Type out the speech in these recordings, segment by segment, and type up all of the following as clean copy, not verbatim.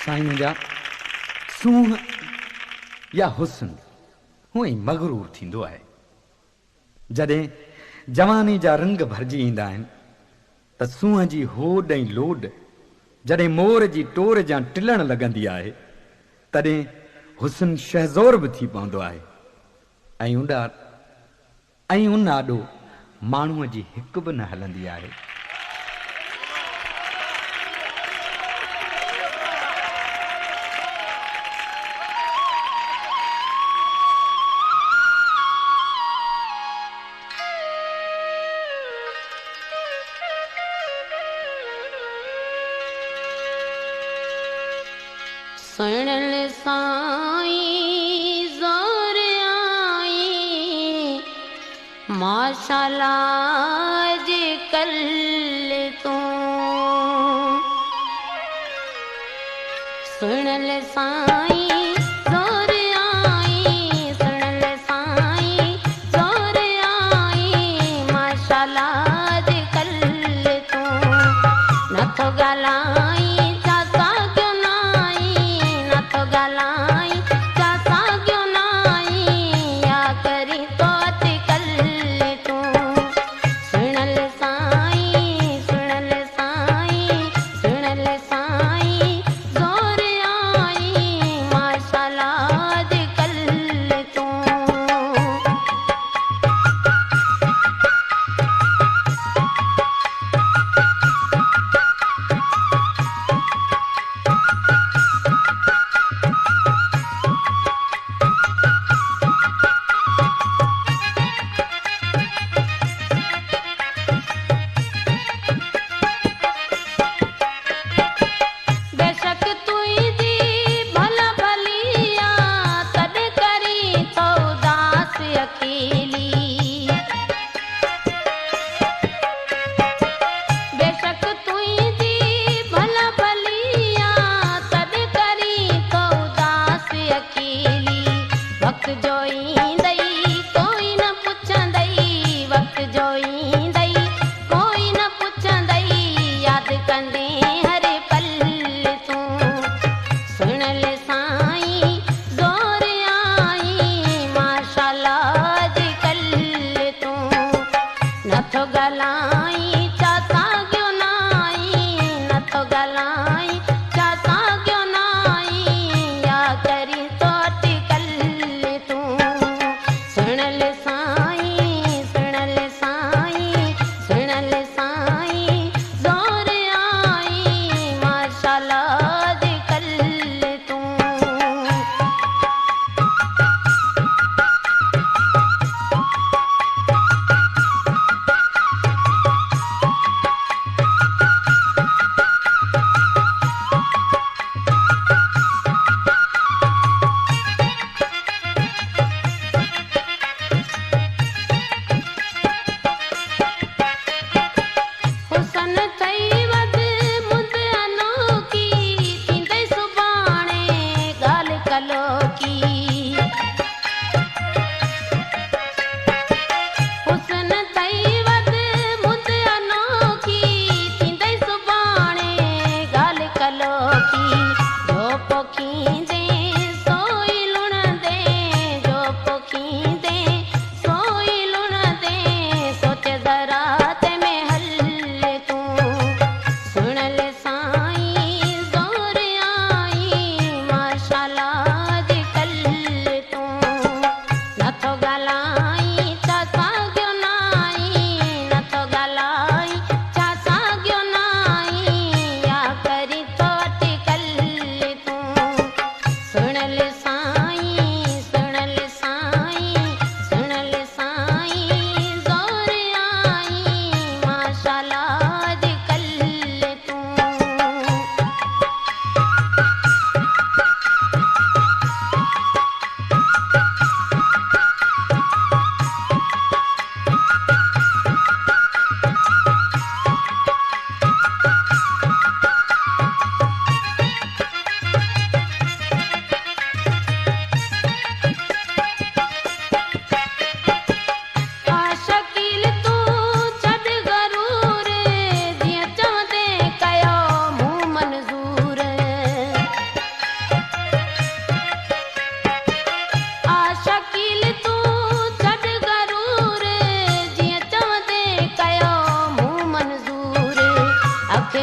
साईं मुंहिंजा सूंह या हुस्न हुअं ई मगरूर थींदो आहे। जॾहिं जवानी जा रंग भरिजी ईंदा आहिनि त सूंह जी होड ऐं लोड जॾहिं मोर जी टोर जा टिलण लॻंदी आहे तॾहिं हुस्न शहज़ोर बि थी पवंदो आहे ऐं उन आॾो माण्हूअ जी हिकु बि न हलंदी आहे। सुनल साईं ज़ोर आई माशाल्लाह जे कल तूं सुनल साईं ज़ोर आई सुनल साईं ज़ोर आई माशाल्लाह जे कल तूं नथो ॻाल्हाई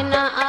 न